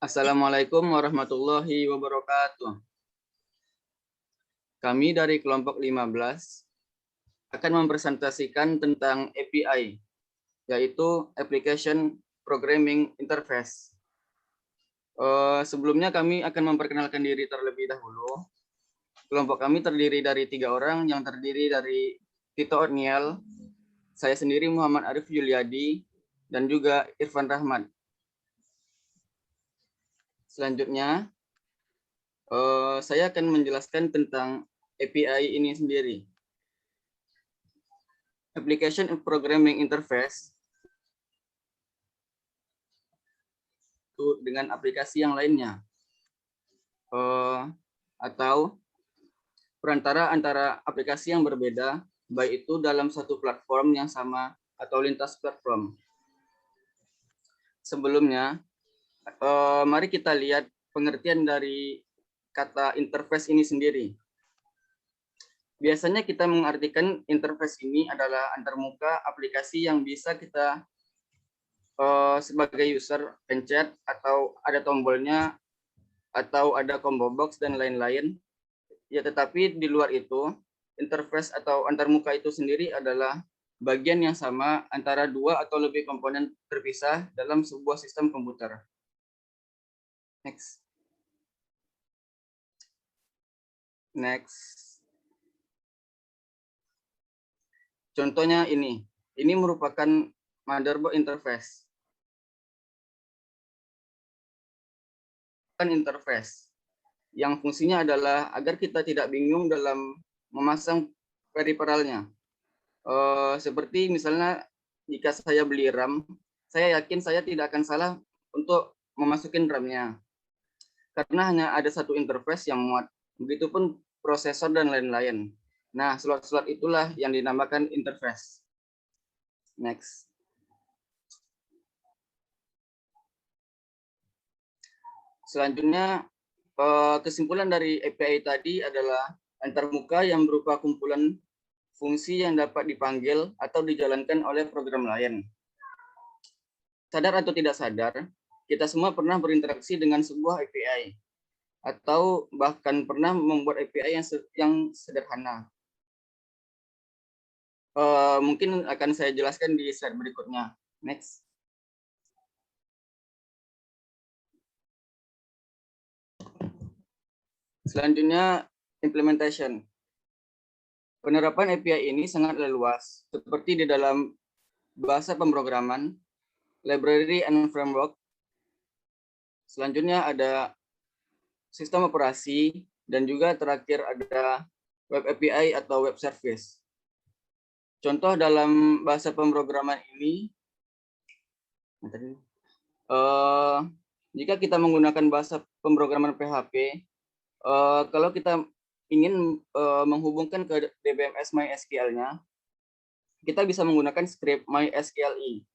Assalamualaikum warahmatullahi wabarakatuh. Kami dari kelompok 15 akan mempresentasikan tentang API, yaitu Application Programming Interface. Sebelumnya kami akan memperkenalkan diri terlebih dahulu. Kelompok kami terdiri dari 3 orang, yang terdiri dari Tito Orniel, saya sendiri Muhammad Arif Yuliadi, dan juga Irfan Rahmat. Selanjutnya, saya akan menjelaskan tentang API ini sendiri. Application Programming Interface dengan aplikasi yang lainnya, atau perantara antara aplikasi yang berbeda, baik itu dalam satu platform yang sama atau lintas platform. Sebelumnya, mari kita lihat pengertian dari kata interface ini sendiri. Biasanya kita mengartikan interface ini adalah antarmuka aplikasi yang bisa kita sebagai user pencet, atau ada tombolnya, atau ada combo box dan lain-lain. Ya, tetapi di luar itu, interface atau antarmuka itu sendiri adalah bagian yang sama antara dua atau lebih komponen terpisah dalam sebuah sistem komputer. Next. Contohnya ini merupakan motherboard interface. Interface yang fungsinya adalah agar kita tidak bingung dalam memasang periferalnya. Seperti misalnya jika saya beli RAM, saya yakin saya tidak akan salah untuk memasukin RAM-nya, karena hanya ada satu interface yang muat. Begitupun prosesor dan lain-lain. Nah, slot-slot itulah yang dinamakan interface. Next. Selanjutnya, kesimpulan dari API tadi adalah antarmuka yang berupa kumpulan fungsi yang dapat dipanggil atau dijalankan oleh program lain. Sadar atau tidak sadar, kita semua pernah berinteraksi dengan sebuah API, atau bahkan pernah membuat API yang sederhana. Mungkin akan saya jelaskan di slide berikutnya. Next. Selanjutnya, implementation. Penerapan API ini sangat luas, seperti di dalam bahasa pemrograman, library and framework. Selanjutnya ada sistem operasi, dan juga terakhir ada web API atau web service. Contoh dalam bahasa pemrograman ini, jika kita menggunakan bahasa pemrograman PHP, kalau kita ingin menghubungkan ke DBMS MySQL-nya, kita bisa menggunakan script MySQLi.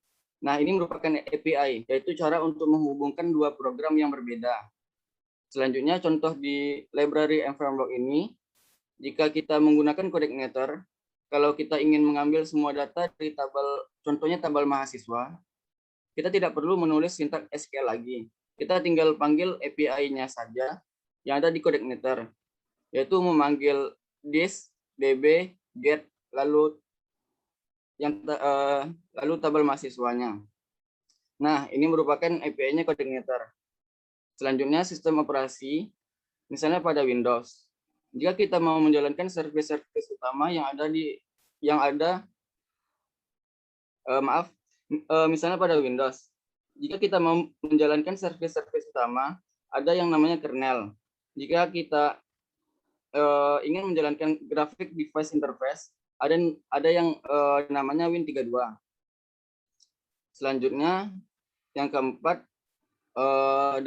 Nah, ini merupakan API, yaitu cara untuk menghubungkan dua program yang berbeda. Selanjutnya, contoh di library and framework ini, jika kita menggunakan coordinator, kalau kita ingin mengambil semua data dari tabel, contohnya tabel mahasiswa, kita tidak perlu menulis sintaks SQL lagi. Kita tinggal panggil API-nya saja yang ada di coordinator, yaitu memanggil this, db, get, lalu tabel mahasiswanya. Nah, ini merupakan API-nya coordinator. Selanjutnya, sistem operasi, misalnya pada Windows. Jika kita mau menjalankan service utama misalnya pada Windows, jika kita mau menjalankan service utama, ada yang namanya kernel. Jika kita ingin menjalankan graphic device interface, ada yang namanya Win32. Selanjutnya, yang keempat,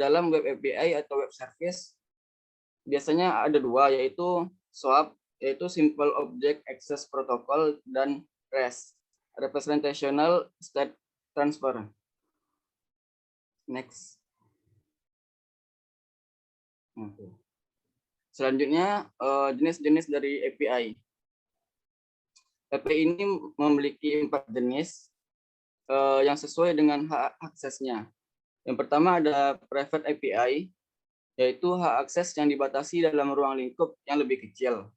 dalam web API atau web service, biasanya ada dua, yaitu SOAP, yaitu Simple Object Access Protocol, dan REST, Representational State Transfer. Next. Selanjutnya, jenis-jenis dari API. API ini memiliki 4 jenis yang sesuai dengan hak aksesnya. Yang pertama ada private API, yaitu hak akses yang dibatasi dalam ruang lingkup yang lebih kecil.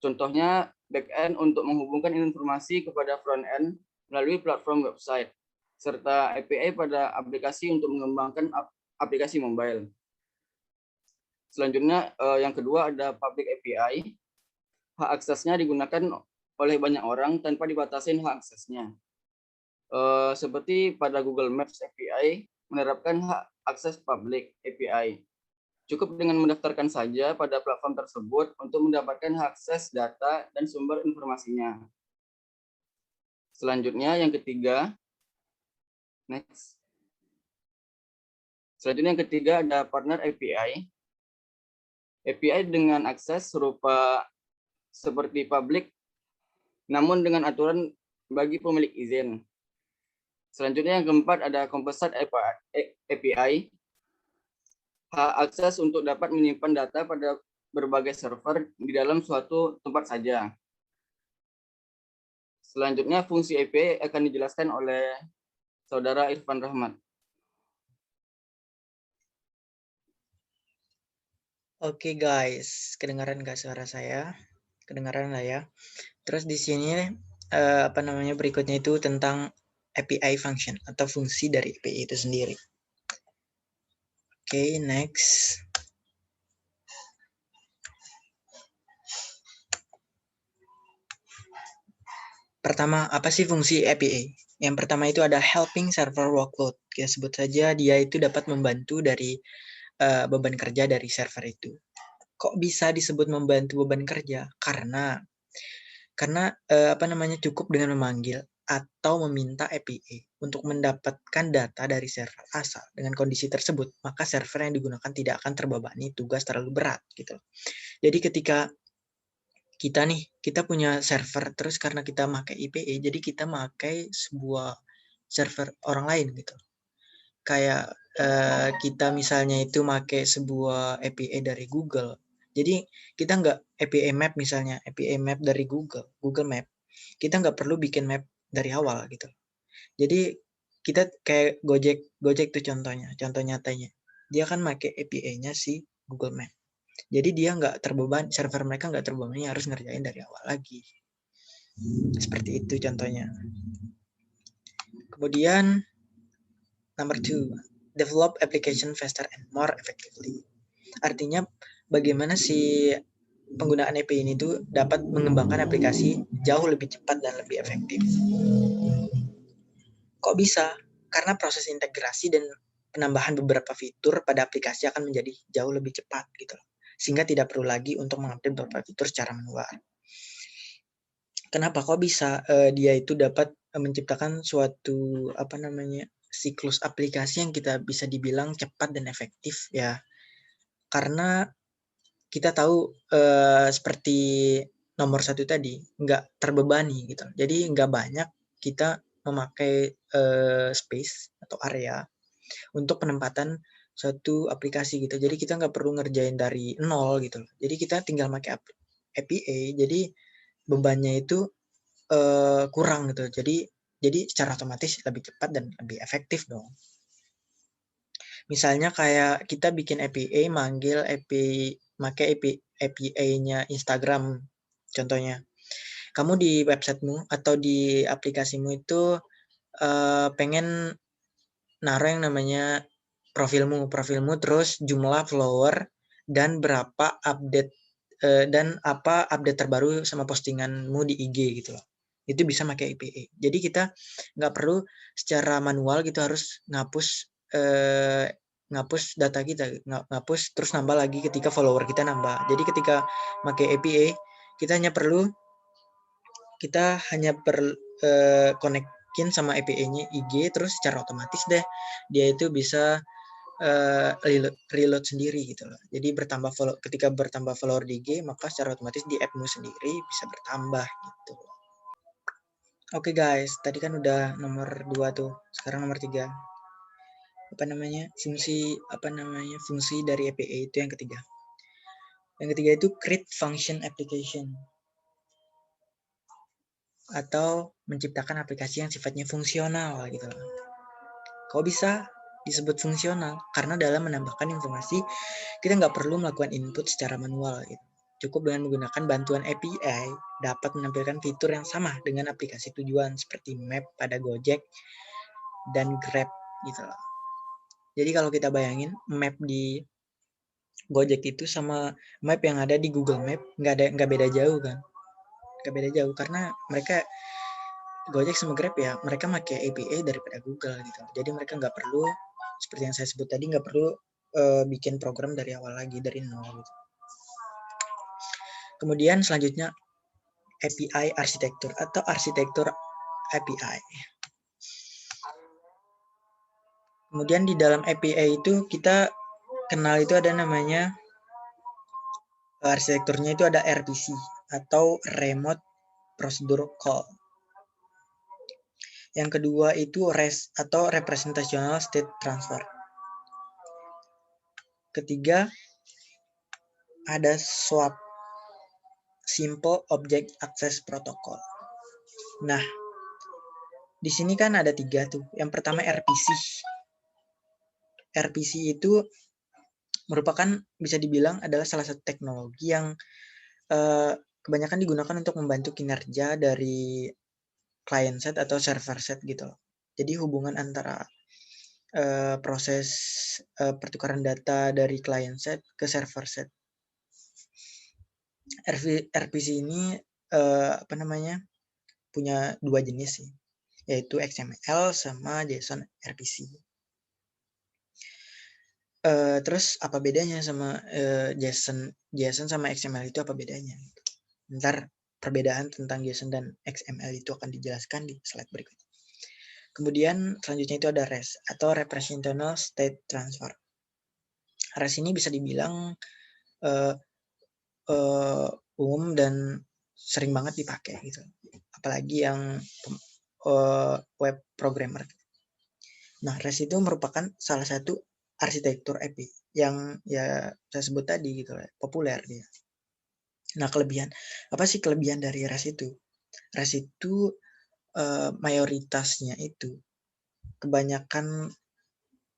Contohnya, back-end untuk menghubungkan informasi kepada front-end melalui platform website, serta API pada aplikasi untuk mengembangkan aplikasi mobile. Selanjutnya, yang kedua ada public API. Hak aksesnya digunakan oleh banyak orang tanpa dibatasi hak aksesnya. Seperti pada Google Maps API menerapkan hak akses public API. Cukup dengan mendaftarkan saja pada platform tersebut untuk mendapatkan akses data dan sumber informasinya. Selanjutnya yang ketiga, next. Selanjutnya yang ketiga ada partner API. API dengan akses serupa seperti public, namun dengan aturan bagi pemilik izin. Selanjutnya yang keempat ada composite API. Hak akses untuk dapat menyimpan data pada berbagai server di dalam suatu tempat saja. Selanjutnya fungsi API akan dijelaskan oleh Saudara Irfan Rahmat. Oke guys, kedengaran nggak suara saya? Kedengaran lah ya. Terus di sini berikutnya itu tentang API function atau fungsi dari API itu sendiri. Oke, next. Pertama, apa sih fungsi API? Yang pertama itu ada helping server workload. Kita sebut saja dia itu dapat membantu dari beban kerja dari server itu. Kok bisa disebut membantu beban kerja? Karena cukup dengan memanggil atau meminta API untuk mendapatkan data dari server asal. Dengan kondisi tersebut, maka server yang digunakan tidak akan terbebani tugas terlalu berat gitu. Jadi ketika kita punya server, terus karena kita pakai API, jadi kita pakai sebuah server orang lain gitu. Kayak kita misalnya itu pakai sebuah API dari Google. Jadi kita nggak API map misalnya, API map dari Google Map. Kita nggak perlu bikin map dari awal gitu. Jadi kita kayak Gojek tuh contoh nyatanya. Dia kan pakai API-nya si Google Map. Jadi dia nggak terbeban, server mereka nggak terbebani harus ngerjain dari awal lagi. Seperti itu contohnya. Kemudian number 2, develop application faster and more effectively. Artinya bagaimana si penggunaan API ini tuh dapat mengembangkan aplikasi jauh lebih cepat dan lebih efektif. Kok bisa? Karena proses integrasi dan penambahan beberapa fitur pada aplikasi akan menjadi jauh lebih cepat gitu loh. Sehingga tidak perlu lagi untuk mengupdate beberapa fitur secara manual. Kenapa kok bisa dia itu dapat menciptakan suatu siklus aplikasi yang kita bisa dibilang cepat dan efektif ya? Karena kita tahu seperti nomor 1 tadi nggak terbebani gitu. Jadi nggak banyak kita memakai space atau area untuk penempatan suatu aplikasi gitu. Jadi kita nggak perlu ngerjain dari nol gitu. Jadi kita tinggal pakai API. Jadi bebannya itu kurang gitu. Jadi secara otomatis lebih cepat dan lebih efektif dong. Misalnya kayak kita bikin API, manggil API, pakai API-nya Instagram contohnya. Kamu di websitemu atau di aplikasimu itu pengen naruh yang namanya profilmu terus jumlah follower dan berapa update dan apa update terbaru sama postinganmu di IG gitu loh. Itu bisa pakai API. Jadi kita nggak perlu secara manual gitu harus ngapus data kita, ngapus terus nambah lagi ketika follower kita nambah. Jadi ketika pakai API kita hanya connect-in sama API-nya IG, terus secara otomatis deh dia itu bisa reload sendiri gitu loh. Jadi ketika bertambah follower di IG, maka secara otomatis di app-mu sendiri bisa bertambah gitu. Oke guys, tadi kan udah nomor 2 tuh. Sekarang nomor 3. Fungsi dari API itu yang ketiga. Yang ketiga itu create function application. Atau menciptakan aplikasi yang sifatnya fungsional gitu loh. Kok bisa? disebut fungsional karena dalam menambahkan informasi kita nggak perlu melakukan input secara manual gitu. Cukup dengan menggunakan bantuan API dapat menampilkan fitur yang sama dengan aplikasi tujuan seperti Map pada Gojek dan Grab gitu loh. Jadi kalau kita bayangin Map di Gojek itu sama Map yang ada di Google Map nggak beda jauh kan? Nggak beda jauh karena mereka Gojek sama Grab ya mereka pakai API daripada Google gitu. Jadi mereka nggak perlu seperti yang saya sebut tadi nggak perlu bikin program dari awal lagi dari nol gitu. Kemudian selanjutnya API arsitektur atau arsitektur API. Kemudian di dalam API itu kita kenal itu ada namanya arsitekturnya itu ada RPC atau Remote Procedure Call. Yang kedua itu REST atau Representational State Transfer. Ketiga ada SOAP, Simple Object Access Protocol. Nah, di sini kan ada 3 tuh. Yang pertama RPC. RPC itu merupakan bisa dibilang adalah salah satu teknologi yang kebanyakan digunakan untuk membantu kinerja dari client set atau server set gitu loh. Jadi hubungan antara proses pertukaran data dari client set ke server set. RPC ini punya 2 jenis sih, yaitu XML sama JSON RPC. Terus apa bedanya sama JSON sama XML itu apa bedanya? Ntar perbedaan tentang JSON dan XML itu akan dijelaskan di slide berikutnya. Kemudian selanjutnya itu ada REST atau Representational State Transfer. REST ini bisa dibilang umum dan sering banget dipakai gitu. Apalagi yang web programmer. Nah, REST itu merupakan salah satu arsitektur API yang ya saya sebut tadi gitu, populer dia. Nah, apa sih kelebihan dari REST itu? REST itu mayoritasnya itu kebanyakan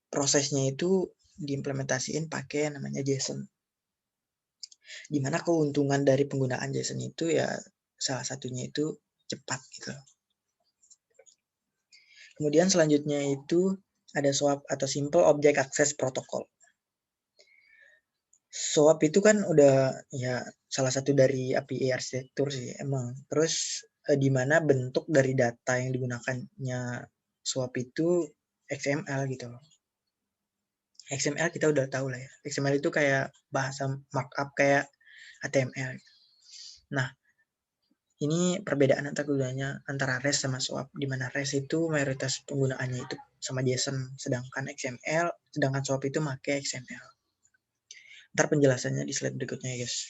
prosesnya itu diimplementasiin pakai namanya JSON. Dimana keuntungan dari penggunaan JSON itu ya salah satunya itu cepat gitu. Kemudian selanjutnya itu ada SOAP atau Simple Object Access Protocol. SOAP itu kan udah ya salah satu dari API arsitektur sih emang. Terus di mana bentuk dari data yang digunakannya SOAP itu XML gitu loh. XML kita udah tahu lah ya. XML itu kayak bahasa markup kayak HTML. Nah, ini perbedaan antara REST sama SOAP, di mana REST itu mayoritas penggunaannya itu sama JSON, sedangkan SOAP itu pakai XML. Ntar penjelasannya di slide berikutnya ya guys.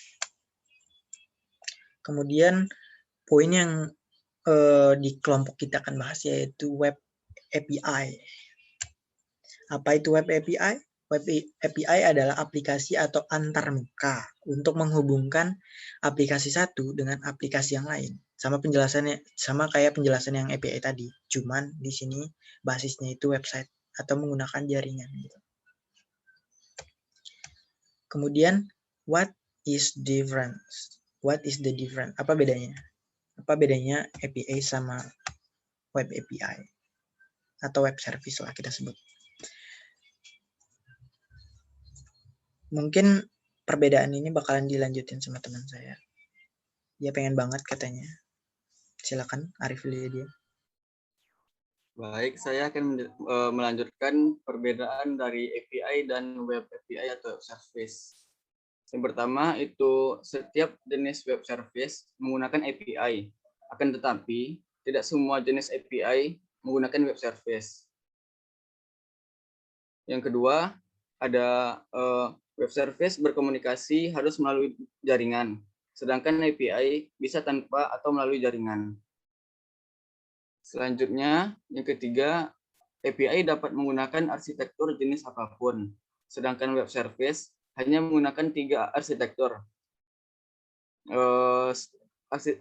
Kemudian poin yang di kelompok kita akan bahas yaitu Web API. Apa itu Web API? Web API adalah aplikasi atau antarmuka untuk menghubungkan aplikasi satu dengan aplikasi yang lain. Sama kayak penjelasan yang API tadi. Cuman di sini basisnya itu website atau menggunakan jaringan gitu. Kemudian what is difference? What is the difference? Apa bedanya? Apa bedanya API sama Web API atau web service lah kita sebut. Mungkin perbedaan ini bakalan dilanjutin sama teman saya. Dia pengen banget katanya. Silakan Arif dia. Baik, saya akan melanjutkan perbedaan dari API dan Web API atau web service. Yang pertama itu setiap jenis web service menggunakan API. Akan tetapi tidak semua jenis API menggunakan web service. Yang kedua, ada web service berkomunikasi harus melalui jaringan, sedangkan API bisa tanpa atau melalui jaringan. Selanjutnya, yang ketiga, API dapat menggunakan arsitektur jenis apapun, sedangkan web service hanya menggunakan 3 arsitektur.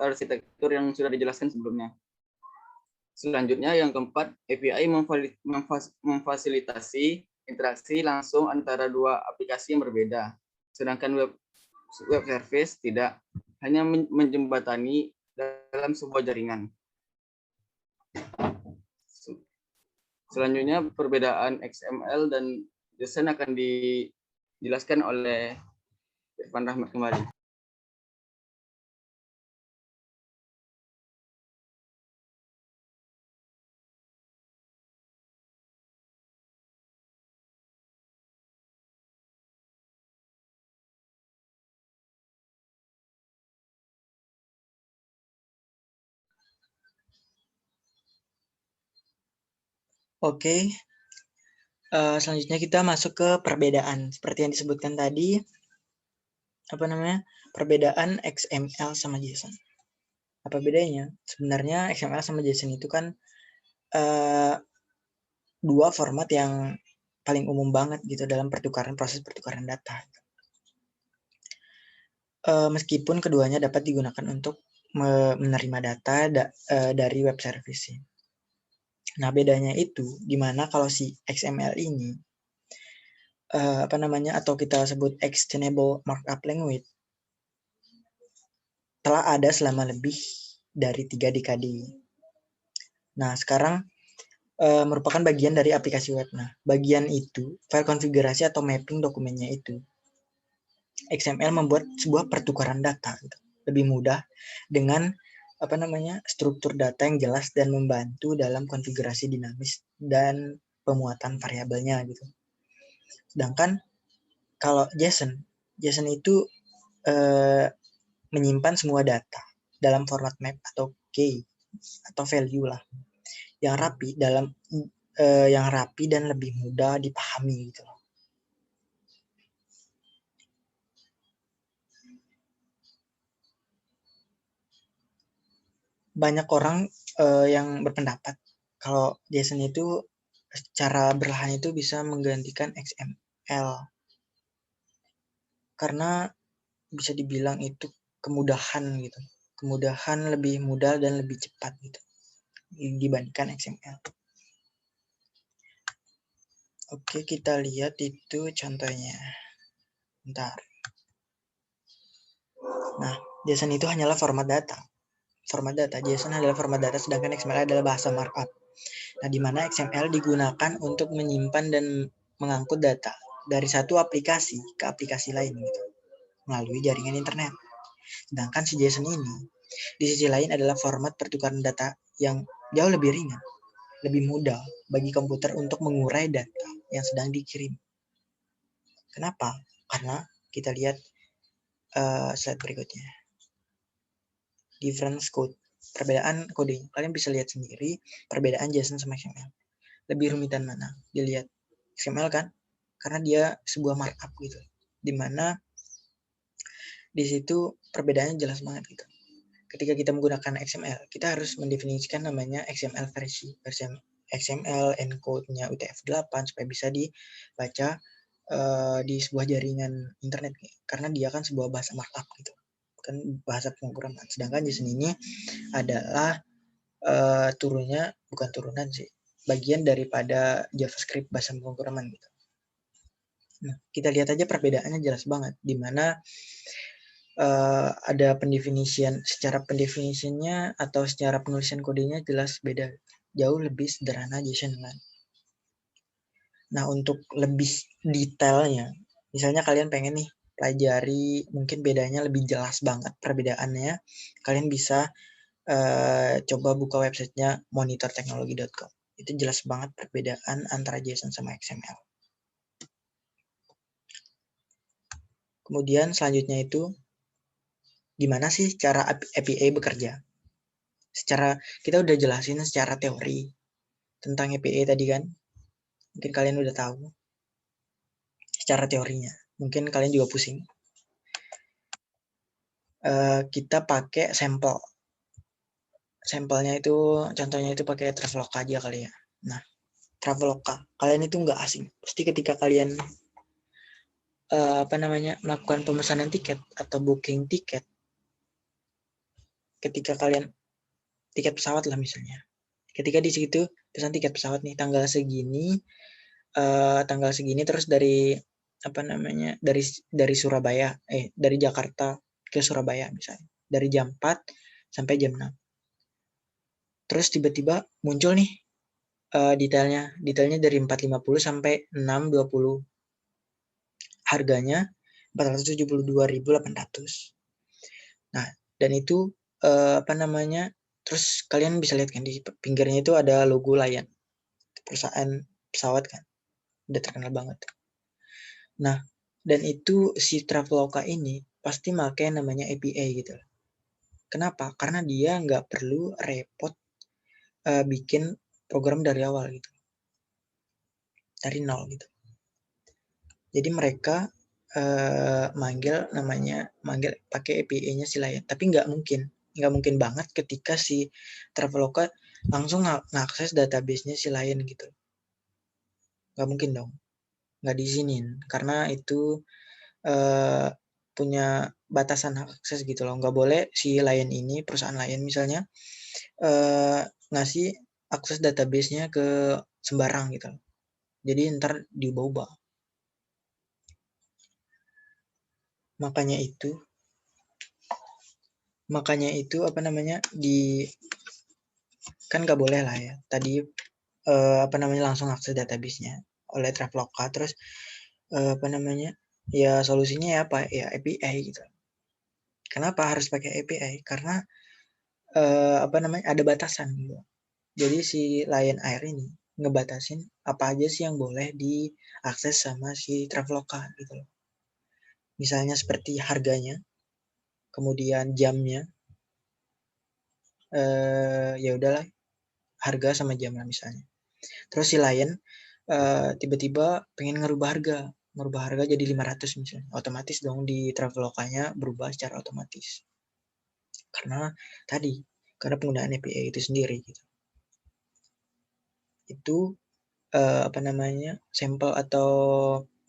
Arsitektur yang sudah dijelaskan sebelumnya. Selanjutnya yang keempat, API memfasilitasi interaksi langsung antara dua aplikasi yang berbeda. Sedangkan web service tidak, hanya menjembatani dalam sebuah jaringan. Selanjutnya perbedaan XML dan JSON akan dijelaskan oleh Irfan Rahmat kembali. Oke, selanjutnya kita masuk ke perbedaan. Seperti yang disebutkan tadi, perbedaan XML sama JSON. Apa bedanya? Sebenarnya XML sama JSON itu kan dua format yang paling umum banget gitu dalam proses pertukaran data. Meskipun keduanya dapat digunakan untuk menerima data dari web service. Nah, bedanya itu di mana kalau si XML ini atau kita sebut Extensible Markup Language telah ada selama lebih dari 3 dekade. Nah, sekarang merupakan bagian dari aplikasi web. Nah, bagian itu, file konfigurasi atau mapping dokumennya itu, XML membuat sebuah pertukaran data gitu, lebih mudah dengan struktur data yang jelas dan membantu dalam konfigurasi dinamis dan pemuatan variabelnya gitu. Sedangkan kalau JSON itu menyimpan semua data dalam format map atau key atau value lah yang rapi dan lebih mudah dipahami gitu loh. Banyak orang yang berpendapat kalau JSON itu secara berlahan itu bisa menggantikan XML karena bisa dibilang itu kemudahan gitu, kemudahan lebih mudah dan lebih cepat gitu dibandingkan XML. Oke, kita lihat itu contohnya. Bentar. Nah, JSON itu hanyalah format data. JSON adalah format data, sedangkan XML adalah bahasa markup. Nah, di mana XML digunakan untuk menyimpan dan mengangkut data dari satu aplikasi ke aplikasi lain gitu, melalui jaringan internet. Sedangkan si JSON ini di sisi lain adalah format pertukaran data yang jauh lebih ringan, lebih mudah bagi komputer untuk mengurai data yang sedang dikirim. Kenapa? Karena kita lihat slide berikutnya. Difference code, perbedaan coding. Kalian bisa lihat sendiri perbedaan JSON sama XML. Lebih rumitan mana? Dilihat XML kan? Karena dia sebuah markup gitu. Dimana di situ perbedaannya jelas banget gitu. Ketika kita menggunakan XML, kita harus mendefinisikan namanya XML versi XML encode-nya UTF-8 supaya bisa dibaca di sebuah jaringan internet karena dia kan sebuah bahasa markup gitu, kan bahasa pemrograman. Sedangkan JSON ini adalah turunan sih, bagian daripada JavaScript bahasa pemrograman gitu. Nah, kita lihat aja perbedaannya jelas banget, di mana ada secara pendefinisiannya atau secara penulisan kodenya jelas beda, jauh lebih sederhana JSON kan. Nah, untuk lebih detailnya, misalnya kalian pengen nih pelajari mungkin bedanya lebih jelas banget perbedaannya, kalian bisa coba buka websitenya monitorteknologi.com. Itu jelas banget perbedaan antara JSON sama XML. Kemudian selanjutnya itu gimana sih cara API bekerja? Kita udah jelasin secara teori tentang API tadi kan? Mungkin kalian udah tahu secara teorinya. Mungkin kalian juga pusing. Kita pakai sampel. Sampelnya itu, contohnya itu pakai Traveloka aja kali ya. Nah, Traveloka, kalian itu nggak asing. Pasti ketika kalian melakukan pemesanan tiket atau booking tiket, ketika kalian tiket pesawat lah misalnya, Ketika di situ pesan tiket pesawat nih tanggal segini terus dari Surabaya dari Jakarta ke Surabaya misalnya dari jam 4 sampai jam 6. Terus tiba-tiba muncul nih detailnya dari 4.50 sampai 6.20. Harganya 472.800. Nah, dan itu terus kalian bisa lihat kan di pinggirnya itu ada logo Lion, perusahaan pesawat kan, udah terkenal banget. Nah, dan itu si Traveloka ini pasti pakai namanya APA gitu. Kenapa? Karena dia nggak perlu repot bikin program dari awal gitu, dari nol gitu. Jadi mereka manggil pakai APA-nya si Lion, tapi nggak mungkin banget ketika si Traveloka langsung ngakses database-nya si Lion gitu. Nggak mungkin dong, nggak diizinin karena itu punya batasan akses gitu loh. Nggak boleh si Lion ini, perusahaan Lion misalnya ngasih akses database-nya ke sembarang gitu. Jadi ntar diubah-ubah. Makanya itu kan nggak boleh lah ya. Tadi langsung akses database-nya oleh Traveloka. Terus ya solusinya ya apa ya API gitu. Kenapa harus pakai API? Karena ada batasan gitu. Jadi si Lion Air ini ngebatasin apa aja sih yang boleh diakses sama si Traveloka gitu loh. Misalnya seperti harganya, kemudian jamnya, ya udahlah harga sama jam lah misalnya. Terus si Lion tiba-tiba pengen ngerubah harga jadi 500 misalnya. Otomatis dong di Travelokanya berubah secara otomatis. Karena penggunaan API itu sendiri gitu. Itu sampel atau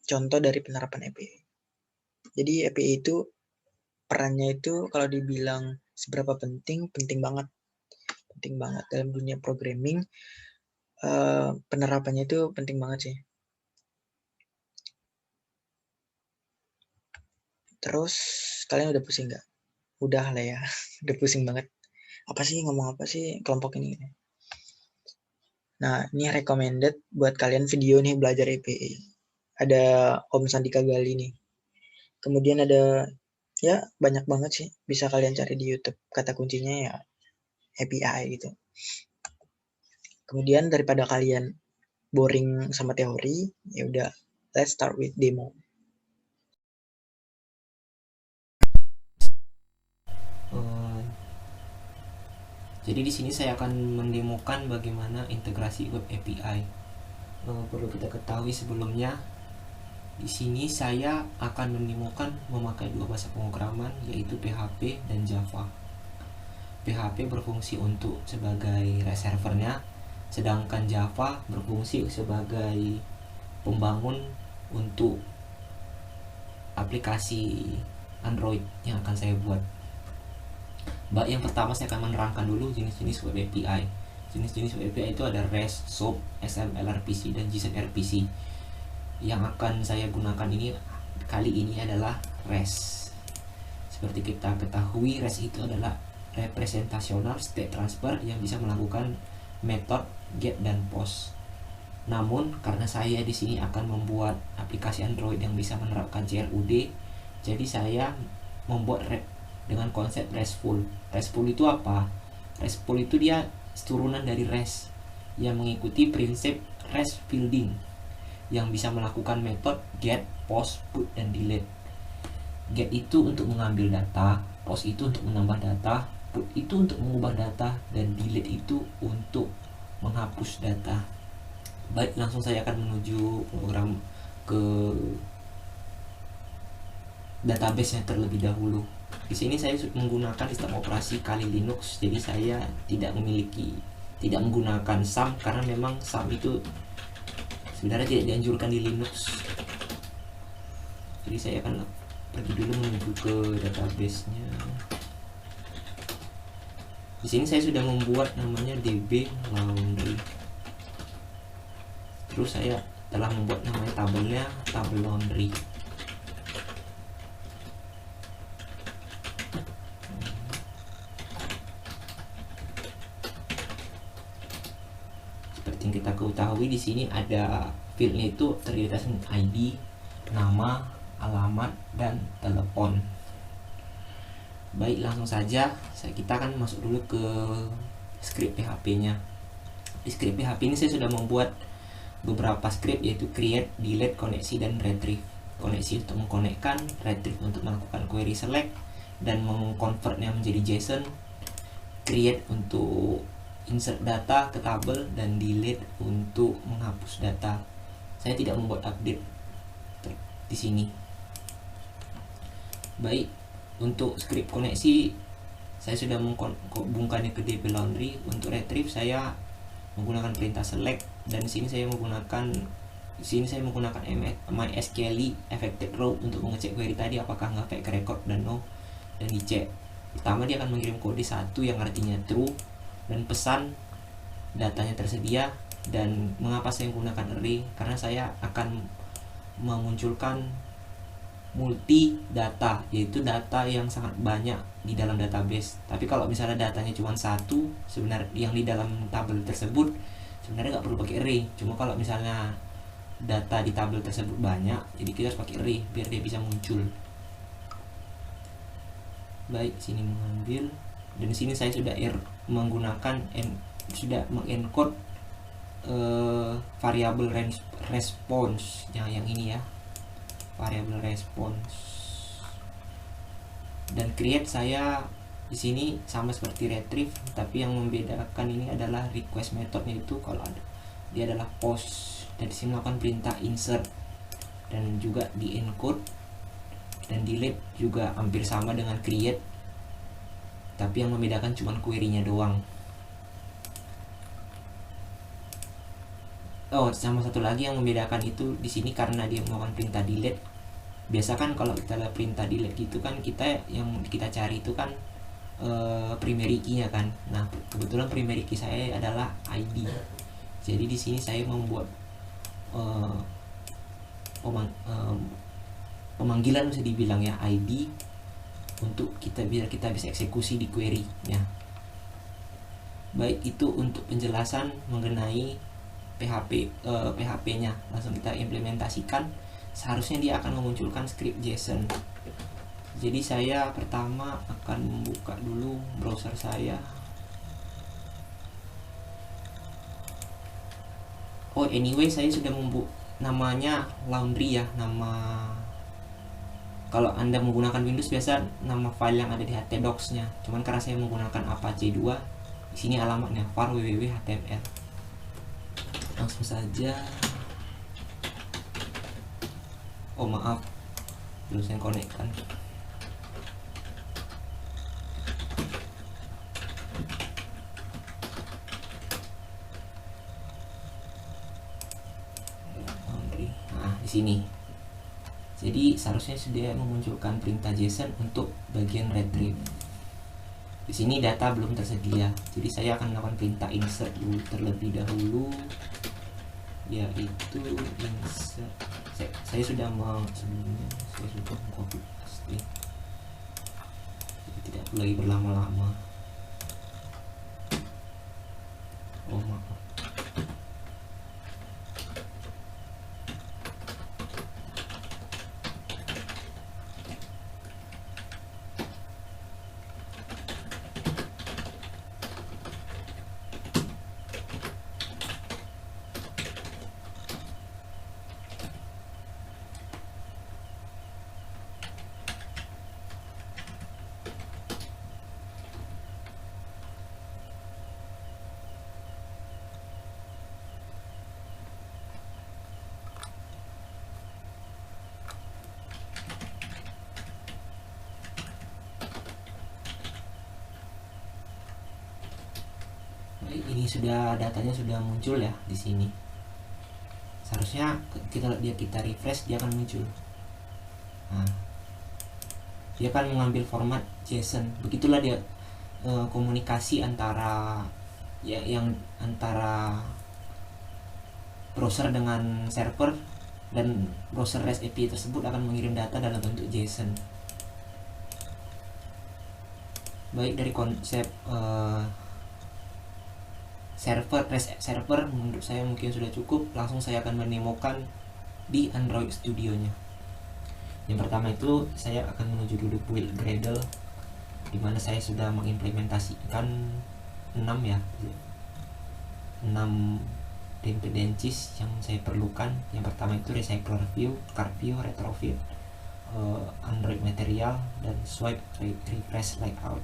contoh dari penerapan API. Jadi API itu perannya itu kalau dibilang seberapa penting banget dalam dunia programming. Penerapannya itu penting banget sih. Terus kalian udah pusing nggak? Udah lah ya, udah pusing banget. Ngomong apa sih kelompok ini? Nah, ini recommended buat kalian video nih belajar API. Ada Om Sandika Gali nih. Kemudian ada ya banyak banget sih, bisa kalian cari di YouTube. Kata kuncinya ya API gitu. Kemudian daripada kalian boring sama teori, ya udah let's start with demo. Jadi di sini saya akan mendemokan bagaimana integrasi web API. Perlu kita ketahui sebelumnya, di sini saya akan mendemokan memakai dua bahasa pemrograman yaitu PHP dan Java. PHP berfungsi untuk sebagai reservernya, sedangkan Java berfungsi sebagai pembangun untuk aplikasi Android yang akan saya buat. Yang pertama saya akan menerangkan dulu jenis-jenis web API. Jenis-jenis web API itu ada REST, SOAP, XML-RPC, dan JSON-RPC. Yang akan saya gunakan kali ini adalah REST. Seperti kita ketahui, REST itu adalah representational state transfer yang bisa melakukan metode get dan post. Namun karena saya di sini akan membuat aplikasi Android yang bisa menerapkan CRUD, jadi saya membuat dengan konsep RESTful. RESTful itu apa? RESTful itu dia turunan dari REST yang mengikuti prinsip REST building yang bisa melakukan metode get, post, put, dan delete. Get itu untuk mengambil data, post itu untuk menambah data, put itu untuk mengubah data, dan delete itu untuk menghapus data. Baik, langsung saya akan menuju program ke database-nya terlebih dahulu. Di sini saya menggunakan sistem operasi Kali Linux, jadi saya tidak menggunakan SAM karena memang SAM itu sebenarnya tidak dianjurkan di Linux. Jadi saya akan pergi dulu menuju ke database-nya. Di sini saya sudah membuat namanya DB laundry. Terus saya telah membuat namanya tabelnya tabel laundry. Seperti yang kita ketahui, di sini ada fieldnya itu terdiri atas ID, nama, alamat, dan telepon. Baik, langsung saja kita akan masuk dulu ke script PHP-nya. Di script PHP ini saya sudah membuat beberapa script, yaitu create, delete, koneksi, dan retrieve. Koneksi untuk mengkonekkan, retrieve untuk melakukan query select dan mengkonvertnya menjadi JSON, create untuk insert data ke tabel, dan delete untuk menghapus data. Saya tidak membuat update di sini. Baik, untuk script koneksi saya sudah menghubungkannya ke DB laundry. Untuk retrieve saya menggunakan perintah select, dan di sini saya menggunakan MySQL affected row untuk mengecek query tadi apakah nggak fake record dan no, dan dicek. Pertama dia akan mengirim kode 1 yang artinya true dan pesan datanya tersedia. Dan mengapa saya menggunakan array? Karena saya akan memunculkan multi data, yaitu data yang sangat banyak di dalam database. Tapi kalau misalnya datanya cuma satu, sebenarnya yang di dalam tabel tersebut sebenarnya nggak perlu pakai array. Cuma kalau misalnya data di tabel tersebut banyak, jadi kita harus pakai array biar dia bisa muncul. Baik, sini mengambil, dan di sini saya sudah menggunakan sudah mengencode variable response yang ini ya, variable response. Dan create saya di sini sama seperti retrieve, tapi yang membedakan ini adalah request methodnya itu kalau ada dia adalah post, dan di sini melakukan perintah insert, dan juga di encode. Dan delete juga hampir sama dengan create, tapi yang membedakan cuma query-nya doang. Oh, sama satu lagi yang membedakan itu di sini karena dia melakukan perintah delete. Biasa kan kalau kita lihat perintah delete gitu kan, kita yang kita cari itu kan primary key-nya kan. Nah, kebetulan primary key saya adalah ID. Jadi di sini saya membuat pemanggilan bisa dibilang ya, ID, untuk biar kita bisa eksekusi di query-nya. Baik, itu untuk penjelasan mengenai PHP-nya. Langsung kita implementasikan. Seharusnya dia akan memunculkan script JSON. Jadi saya pertama akan membuka dulu browser saya. Oh, anyway, saya sudah membuat namanya laundry ya, nama. Kalau Anda menggunakan Windows biasa nama file yang ada di htdocs-nya. Cuman karena saya menggunakan Apache 2, di sini alamatnya var www.html. Langsung saja. Oh maaf, belum saya konekkan. Nah, di sini. Jadi seharusnya sudah memunculkan perintah JSON untuk bagian retrieve. Di sini data belum tersedia, jadi saya akan melakukan perintah insert dulu terlebih dahulu, yaitu insert. Saya sudah sebelumnya saya sudah mengcopy paste, jadi tidak perlu lagi berlama-lama. Oh maaf. Ini sudah datanya sudah muncul ya di sini. Seharusnya kita refresh dia akan muncul. Nah, dia akan mengambil format JSON. Begitulah dia komunikasi antara yang antara browser dengan server, dan browser REST API tersebut akan mengirim data dalam bentuk JSON. Baik, dari konsep server menurut saya mungkin sudah cukup. Langsung saya akan menemukan di Android Studio-nya. Yang pertama itu saya akan menuju dulu build Gradle, dimana saya sudah mengimplementasikan 6 dependencies yang saya perlukan. Yang pertama itu recycler view, card view, retrofit, Android material, dan swipe refresh layout.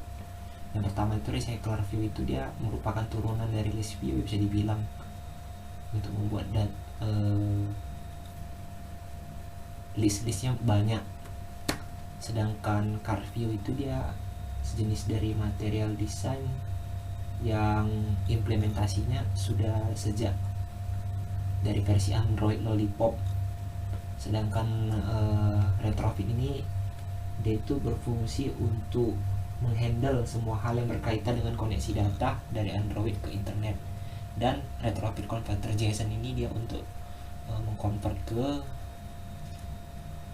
Yang pertama itu recycler view itu dia merupakan turunan dari list view, bisa dibilang, untuk membuat list-listnya banyak. Sedangkan card view itu dia sejenis dari material design yang implementasinya sudah sejak dari versi Android Lollipop. Sedangkan retrofit ini dia itu berfungsi untuk menghandle semua hal yang berkaitan dengan koneksi data dari Android ke internet. Dan retrofit converter JSON ini dia untuk mengkonvert ke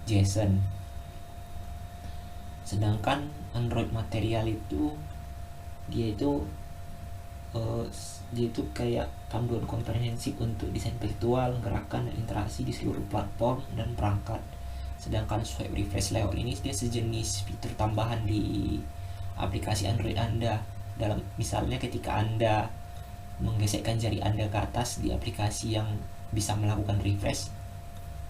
JSON. Sedangkan Android material itu dia itu kayak panduan komprehensif untuk desain virtual, gerakan, dan interaksi di seluruh platform dan perangkat. Sedangkan swipe refresh layout ini dia sejenis fitur tambahan di aplikasi Android Anda. Dalam misalnya ketika Anda menggesekkan jari Anda ke atas di aplikasi yang bisa melakukan refresh,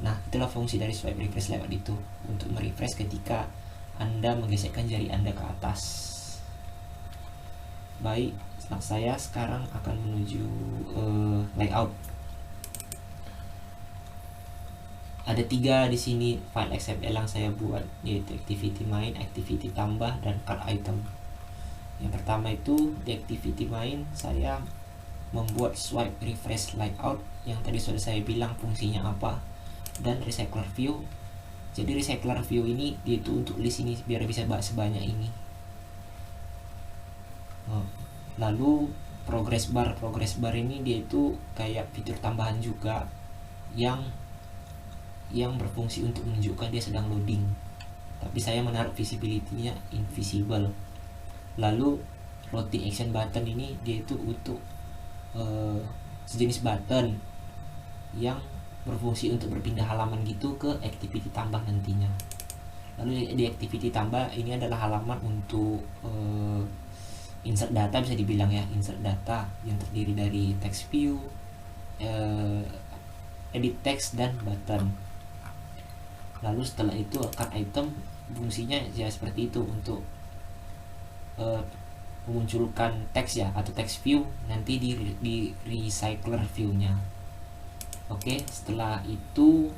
nah itulah fungsi dari swipe refresh layout itu, untuk merefresh ketika Anda menggesekkan jari Anda ke atas. Baik, saya sekarang akan menuju layout. Ada 3 di sini file XML yang saya buat, yaitu activity main, activity tambah, dan card item. Yang pertama itu di activity main saya membuat swipe refresh layout yang tadi sudah saya bilang fungsinya apa, dan recycler view. Jadi recycler view ini dia itu untuk list ini biar bisa sebanyak ini. Lalu progress bar ini dia itu kayak fitur tambahan juga yang berfungsi untuk menunjukkan dia sedang loading, tapi saya menaruh visibility-nya invisible. Lalu loading action button ini dia itu untuk sejenis button yang berfungsi untuk berpindah halaman gitu ke activity tambah nantinya. Lalu di activity tambah ini adalah halaman untuk insert data, bisa dibilang ya, insert data yang terdiri dari text view, edit text, dan button. Lalu setelah itu card item fungsinya ya seperti itu, untuk memunculkan teks ya, atau text view nanti di recycler view-nya. Oke, setelah itu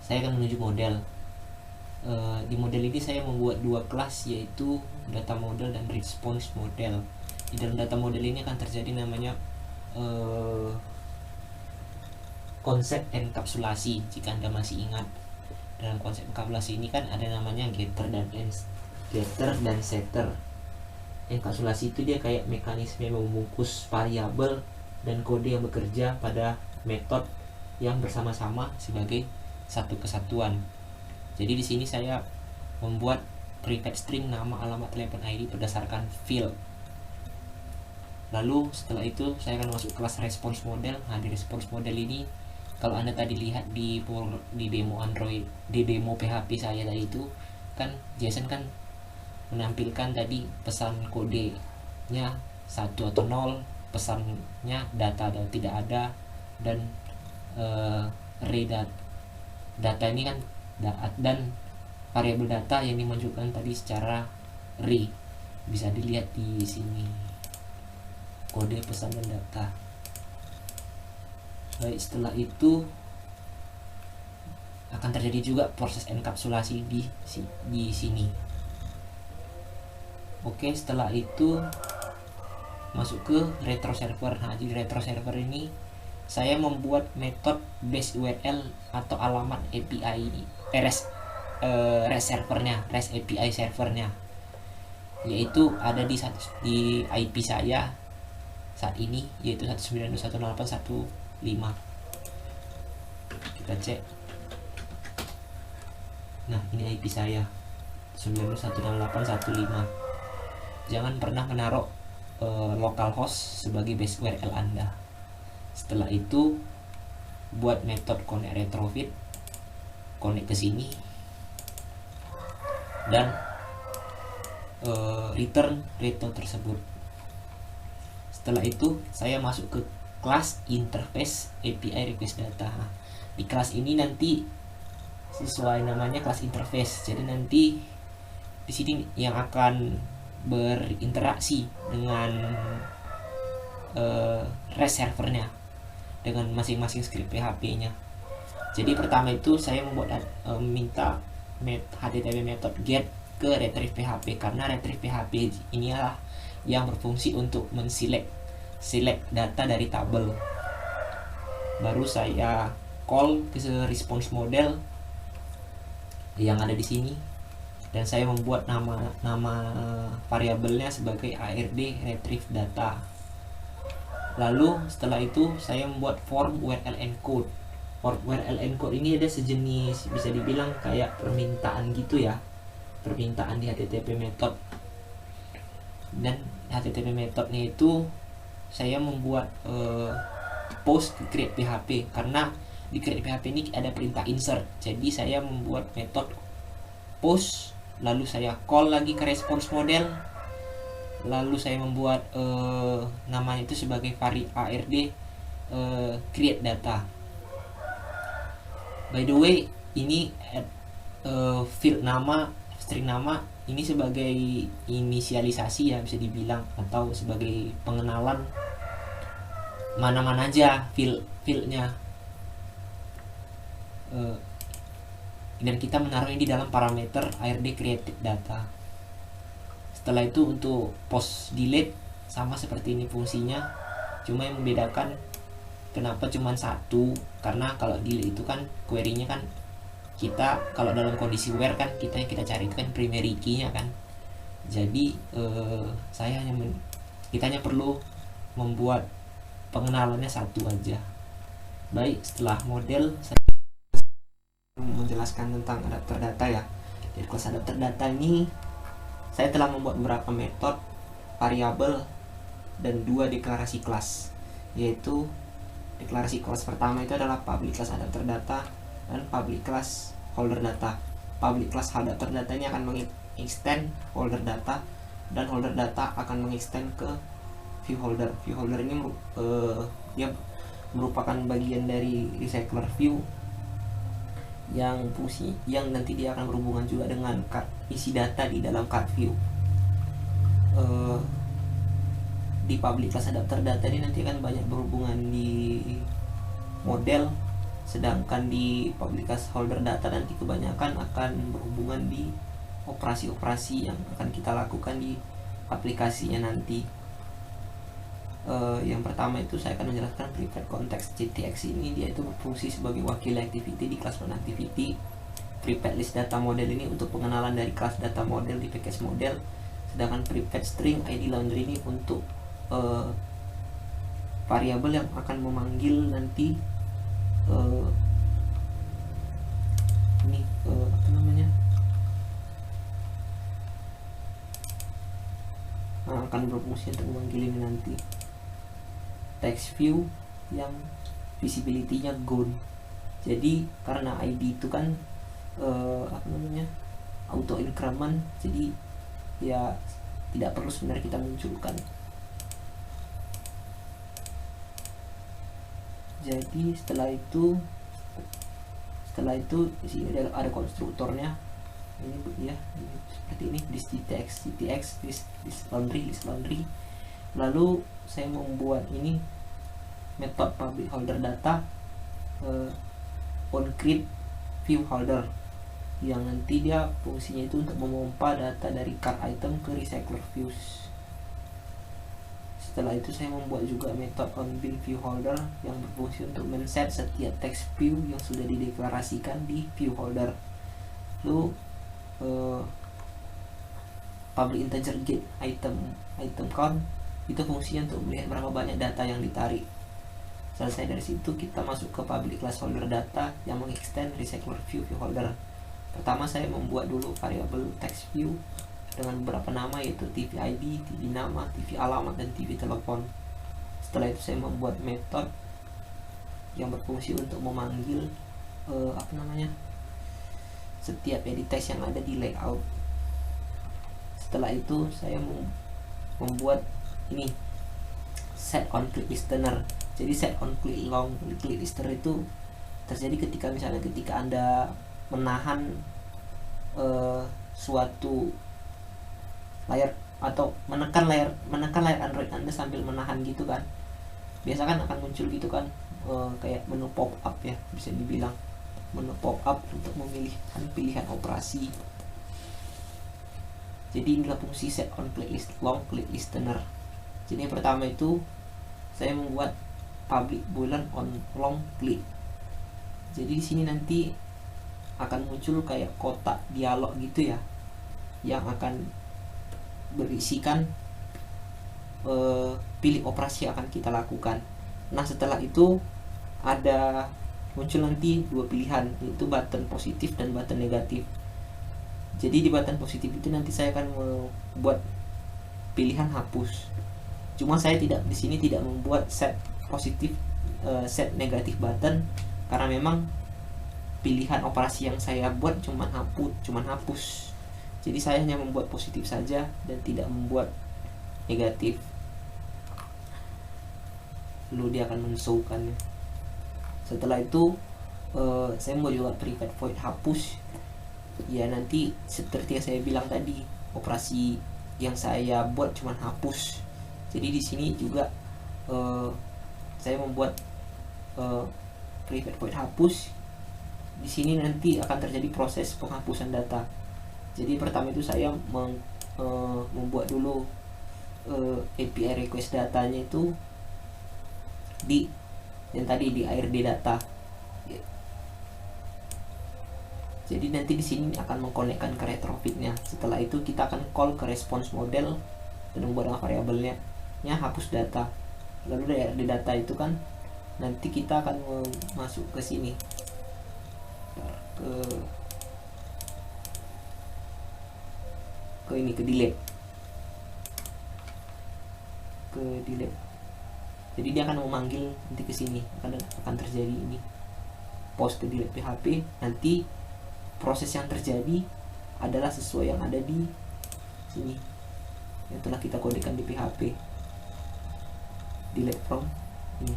saya akan menuju model. Di model ini saya membuat 2 kelas, yaitu data model dan response model. Di dalam data model ini akan terjadi namanya konsep enkapsulasi. Jika Anda masih ingat, dalam konsep enkapsulasi ini kan ada namanya getter dan setter. Enkapsulasi itu dia kayak mekanisme yang membungkus variabel dan kode yang bekerja pada metode yang bersama-sama sebagai satu kesatuan. Jadi di sini saya membuat private string nama, alamat, telepon ID berdasarkan field. Lalu setelah itu saya akan masuk kelas response model. Nah, di response model ini kalau Anda tadi lihat di demo Android, di demo PHP saya tadi itu kan JSON kan menampilkan tadi pesan kodenya 1 atau 0, pesannya data atau tidak ada, dan array data ini kan, dan variabel data yang dimunculkan tadi secara array. Bisa dilihat di sini kode, pesan, dan data. Baik, setelah itu akan terjadi juga proses enkapsulasi di sini. Oke, setelah itu masuk ke retro server. Nah, di retro server ini saya membuat metode base URL atau alamat API REST servernya, REST API servernya. yaitu ada di IP saya saat ini, yaitu 192.168.1.5. Kita cek. Nah, ini IP saya 192.168.1.5. Jangan pernah menaruh localhost sebagai base URL Anda. Setelah itu buat metode connect retrofit, connect ke sini dan return reto tersebut. Setelah itu saya masuk ke kelas interface API request data. Di kelas ini nanti sesuai namanya kelas interface. Jadi nanti di sini yang akan berinteraksi dengan REST servernya dengan masing-masing script PHP-nya. Jadi pertama itu saya membuat minta HTTP method get ke retrieve PHP, karena retrieve PHP inilah yang berfungsi untuk select data dari tabel. Baru saya call ke response model yang ada di sini, dan saya membuat nama variabelnya sebagai ARD retrieve data. Lalu setelah itu saya membuat form URL encode. Form URL encode ini ada sejenis, bisa dibilang kayak permintaan gitu ya, permintaan di HTTP method. Dan HTTP methodnya itu saya membuat post create PHP, karena di create PHP ini ada perintah insert. Jadi saya membuat metode post, lalu saya call lagi ke response model, lalu saya membuat namanya itu sebagai ARD create data. By the way, ini field nama, string nama ini sebagai inisialisasi ya, bisa dibilang, atau sebagai pengenalan mana-mana aja fieldnya. Dan kita menaruhnya di dalam parameter ARD created data. Setelah itu untuk post delete sama seperti ini fungsinya, cuma yang membedakan kenapa cuma satu, karena kalau delete itu kan query-nya kan kita, kalau dalam kondisi where kan kita cari itu kan primary key-nya kan. Jadi kita hanya perlu membuat pengenalannya satu aja. Baik, setelah model saya menjelaskan tentang adapter data ya. Di kelas adapter data ini saya telah membuat beberapa metode, variabel, dan 2 deklarasi kelas. Yaitu deklarasi kelas pertama itu adalah public class adapter data dan public class holder data. Public class adapter data ini akan mengextend holder data, dan holder data akan mengextend ke view holder. View holder ini dia merupakan bagian dari recycler view yang nanti dia akan berhubungan juga dengan isi data di dalam card view. Di public class adapter data ini nanti akan banyak berhubungan di model, sedangkan di public class holder data nanti kebanyakan akan berhubungan di operasi-operasi yang akan kita lakukan di aplikasinya nanti. Yang pertama itu saya akan menjelaskan private context GTX ini, dia itu berfungsi sebagai wakil activity di kelas non-activity. Private list data model ini untuk pengenalan dari kelas data model di package model, sedangkan private string ID laundry ini untuk variabel yang akan memanggil nanti akan berfungsi untuk memanggil ini nanti text view yang visibility-nya gone. Jadi karena ID itu kan auto increment, jadi ya tidak perlu sebenarnya kita munculkan. Jadi setelah itu di sini ada konstruktornya ini ya, seperti ini, this GTX, this laundry. Lalu saya membuat ini metode public holder data on create view holder, yang nanti dia fungsinya itu untuk memompa data dari card item ke recycler views. Setelah itu saya membuat juga metode on bin view holder yang berfungsi untuk men-set setiap text view yang sudah dideklarasikan di view holder. Lalu public integer get item count itu fungsinya untuk melihat berapa banyak data yang ditarik. Selesai dari situ kita masuk ke public class holder data yang mengextend recycler view holder. Pertama saya membuat dulu variabel text view dengan beberapa nama, yaitu TV ID, TV nama, TV alamat, dan TV telepon. Setelah itu saya membuat metode yang berfungsi untuk memanggil setiap edit text yang ada di layout. Setelah itu saya membuat ini set on click listener. Jadi set on click long click listener itu terjadi ketika misalnya ketika Anda menahan suatu layar atau menekan layar Android Anda sambil menahan gitu kan. Biasa kan akan muncul gitu kan kayak menu pop up ya, bisa dibilang menu pop up untuk memilihkan pilihan operasi. Jadi inilah fungsi set on click long click listener. Jadi yang pertama itu saya membuat public boolean on long click. Jadi di sini nanti akan muncul kayak kotak dialog gitu ya, yang akan berisikan pilih operasi yang akan kita lakukan. Nah setelah itu ada muncul nanti dua pilihan, yaitu button positif dan button negatif. Jadi di button positif itu nanti saya akan membuat pilihan hapus. Cuma saya di sini tidak membuat set positif set negatif button karena memang pilihan operasi yang saya buat cuman hapus. Jadi saya hanya membuat positif saja dan tidak membuat negatif. Lalu dia akan men-show-kannya. Setelah itu saya membuat juga private void hapus. Ya nanti seperti yang saya bilang tadi, operasi yang saya buat cuman hapus. Jadi di sini juga saya membuat private void hapus. Di sini nanti akan terjadi proses penghapusan data. Jadi pertama itu saya membuat dulu API request datanya itu di ARD data. Jadi nanti di sini akan mengkonekkan ke retrofitnya. Setelah itu kita akan call ke response model dan membuat dengan variabelnya hapus data. Lalu dari ARD data itu kan nanti kita akan masuk ke sini ke delete. Jadi dia akan memanggil nanti ke sini, akan terjadi ini post ke delete PHP. Nanti proses yang terjadi adalah sesuai yang ada di sini yang telah kita kodekan di PHP, delete from ini.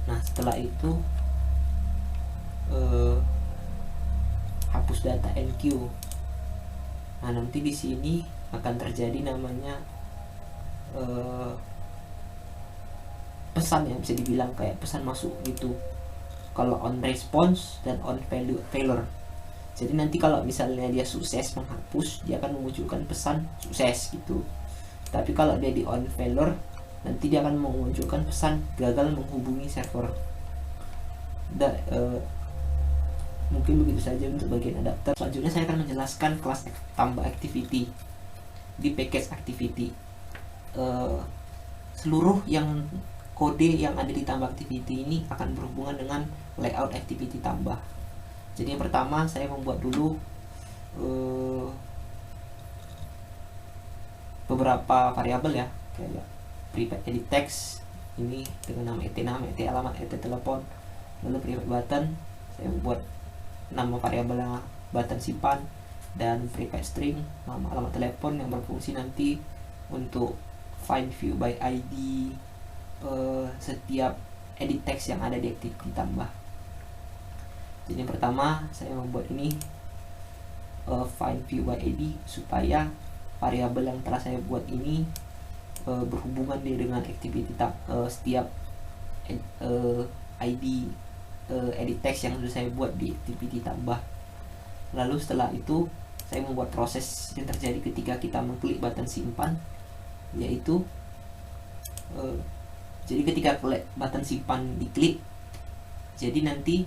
Nah setelah itu hapus data enqueue. Nah nanti di sini akan terjadi namanya pesan ya, bisa dibilang kayak pesan masuk gitu. Kalau on response dan on failure. Jadi nanti kalau misalnya dia sukses menghapus, dia akan memunculkan pesan sukses gitu. Tapi kalau dia di on failure, nanti dia akan memunculkan pesan gagal menghubungi server. Mungkin begitu saja untuk bagian adapter. Selanjutnya saya akan menjelaskan kelas tambah activity di package activity. Seluruh yang kode yang ada di tambah activity ini akan berhubungan dengan layout activity tambah. Jadi yang pertama saya membuat dulu beberapa variabel ya, kayak private edit text ini dengan nama ET alamat, ET telepon. Lalu private button saya membuat nama variabel button simpan, dan private string nama alamat telepon yang berfungsi nanti untuk find view by ID setiap edit text yang ada di activity tambah. Jadi yang pertama saya membuat ini find view by ID supaya variabel yang telah saya buat ini berhubungan dengan activity setiap ID edit text yang sudah saya buat di activity tambah. Lalu setelah itu saya membuat proses yang terjadi ketika kita mengklik button simpan, yaitu jadi ketika button simpan diklik, jadi nanti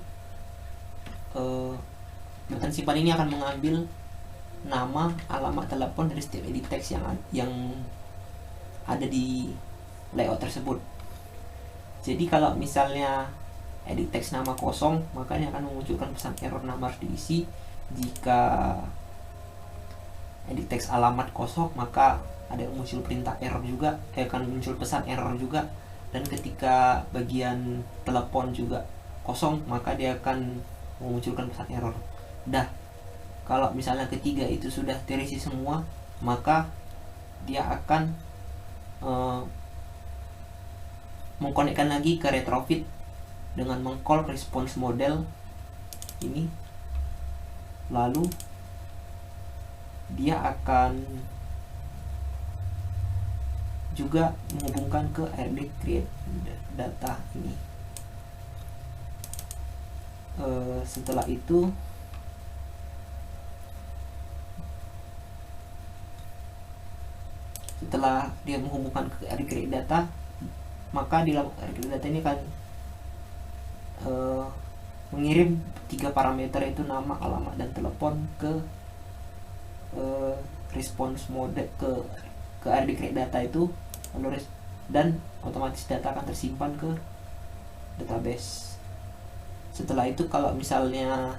button simpan ini akan mengambil nama, alamat telepon dari setiap edit text yang ada di layout tersebut. Jadi kalau misalnya edit text nama kosong, maka ini akan memunculkan pesan error nama harus diisi. Jika edit text alamat kosong, maka ada muncul perintah error juga, akan muncul pesan error juga. Dan ketika bagian telepon juga kosong, maka dia akan memunculkan pesan error. Kalau misalnya ketiga itu sudah terisi semua, maka dia akan mengkonekkan lagi ke retrofit dengan mengcall response model ini, lalu dia akan juga menghubungkan ke RD create data ini. Setelah itu setelah dia menghubungkan ke RD create data, maka di dalam RD create data ini akan mengirim 3 parameter, yaitu nama, alamat, dan telepon ke response mode ke RD create data itu, lalu dan otomatis data akan tersimpan ke database. Setelah itu kalau misalnya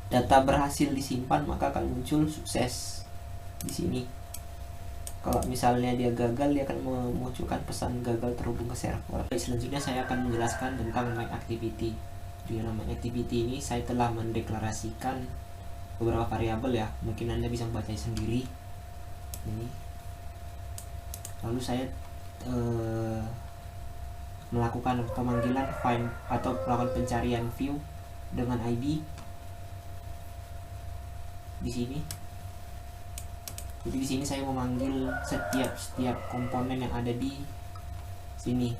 data berhasil disimpan, maka akan muncul sukses di sini. Kalau misalnya dia gagal, dia akan memunculkan pesan gagal terhubung ke server. Selanjutnya saya akan menjelaskan tentang my activity. Di dalam my activity ini saya telah mendeklarasikan beberapa variabel ya, mungkin Anda bisa membaca sendiri ini. Lalu saya melakukan pemanggilan find atau melakukan pencarian view dengan ID di sini. Jadi di sini saya memanggil setiap komponen yang ada di sini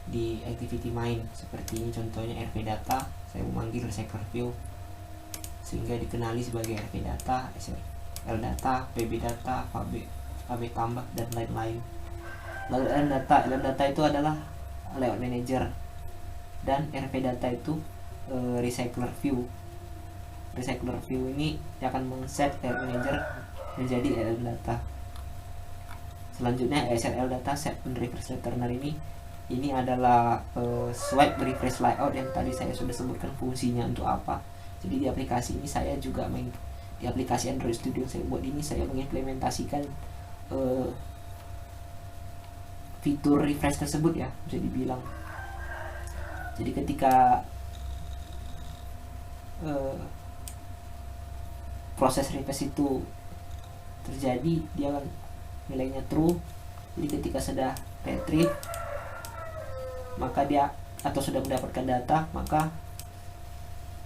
di activity main. Seperti ini contohnya RV data, saya memanggil recycler view sehingga dikenali sebagai RV data, SL data, PB data, PB tambah, dan lain-lain. Lalu LM data itu adalah layout manager, dan RV data itu recycler view. Recycler view ini akan meng-set layout manager menjadi LM data. Selanjutnya SRL data set and refresh returner ini adalah swipe refresh layout yang tadi saya sudah sebutkan fungsinya untuk apa. Jadi di aplikasi ini saya juga di aplikasi Android Studio yang saya buat ini, saya mengimplementasikan fitur refresh tersebut ya, bisa dibilang. Jadi ketika proses refresh itu terjadi, dia akan nilainya true. Jadi ketika sudah retrieve, maka dia atau sudah mendapatkan data, maka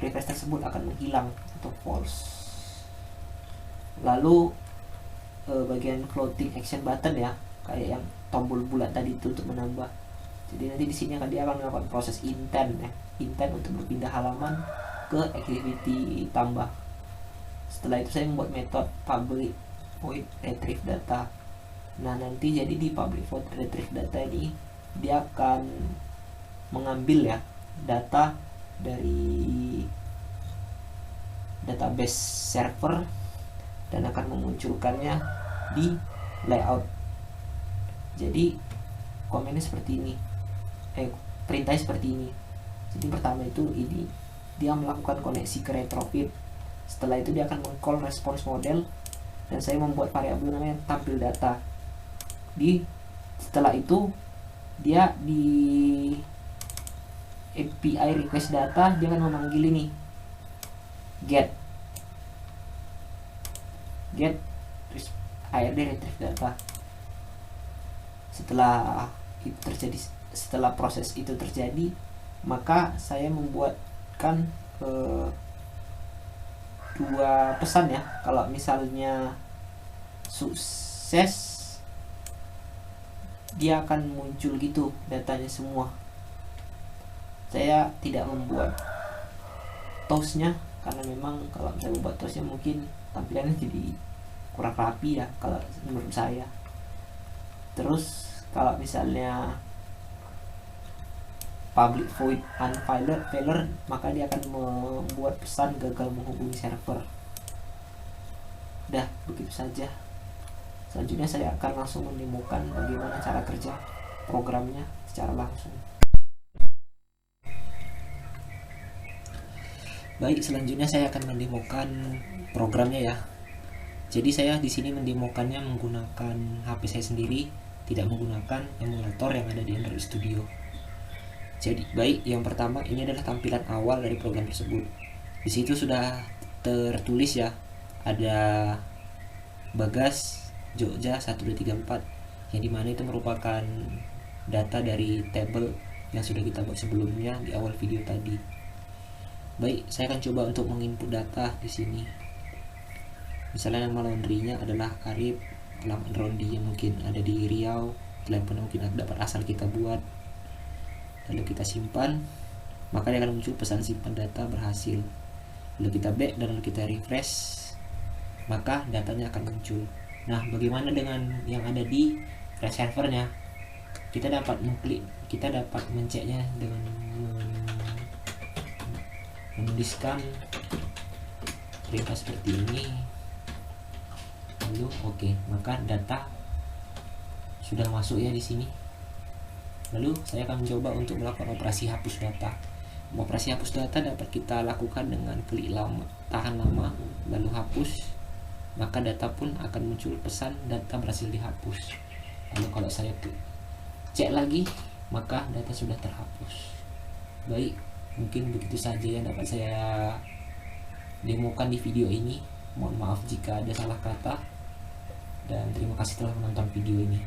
refresh tersebut akan menghilang atau false. Lalu bagian floating action button ya, kayak yang tombol bulat tadi itu untuk menambah. Jadi nanti di sini dia akan melakukan proses intent ya, intent untuk berpindah halaman ke activity tambah. Setelah itu saya membuat metode public void retrieve data. Nah nanti jadi di public void retrieve data ini dia akan mengambil ya data dari database server dan akan memunculkannya di layout. Jadi komennya seperti ini, perintahnya seperti ini. Jadi pertama itu ini dia melakukan koneksi ke retrofit. Setelah itu dia akan meng-call response model, dan saya membuat variabel namanya tampil data. Setelah itu dia di API request data, dia akan memanggil ini get ARD retrieve data. Setelah proses itu terjadi, maka saya membuatkan dua pesan ya. Kalau misalnya sukses, dia akan muncul gitu datanya semua. Saya tidak membuat toastnya karena memang kalau saya membuat toastnya mungkin tampilannya jadi kurang rapi ya kalau menurut saya. Terus kalau misalnya public void unfailure, maka dia akan membuat pesan gagal menghubungi server. Dah, begitu saja. Selanjutnya saya akan langsung menemukan bagaimana cara kerja programnya secara langsung. Baik, selanjutnya saya akan mendemokan programnya ya. Jadi saya di sini mendemokannya menggunakan HP saya sendiri, tidak menggunakan emulator yang ada di Android Studio. Jadi baik, yang pertama ini adalah tampilan awal dari program tersebut. Di situ sudah tertulis ya, ada Bagas Jogja 1234, yang dimana itu merupakan data dari tabel yang sudah kita buat sebelumnya di awal video tadi. Baik, saya akan coba untuk menginput data di sini. Misalnya nama laundry-nya adalah Arif, alamat Rondi yang mungkin ada di Riau, telepon mungkin dapat asal kita buat. Lalu kita simpan, maka dia akan muncul pesan simpan data berhasil. Lalu kita back dan lalu kita refresh, maka datanya akan muncul. Nah, bagaimana dengan yang ada di flash servernya? Kita dapat menceknya dengan menuliskan perintah seperti ini. Lalu oke, maka data sudah masuk ya di sini. Lalu saya akan mencoba untuk melakukan operasi hapus data. Operasi hapus data dapat kita lakukan dengan klik tahan lama lalu hapus, maka data pun akan muncul pesan data berhasil dihapus. Lalu kalau saya cek lagi, maka data sudah terhapus. Baik, mungkin begitu saja yang dapat saya demokan di video ini. Mohon maaf jika ada salah kata, dan terima kasih telah menonton video ini.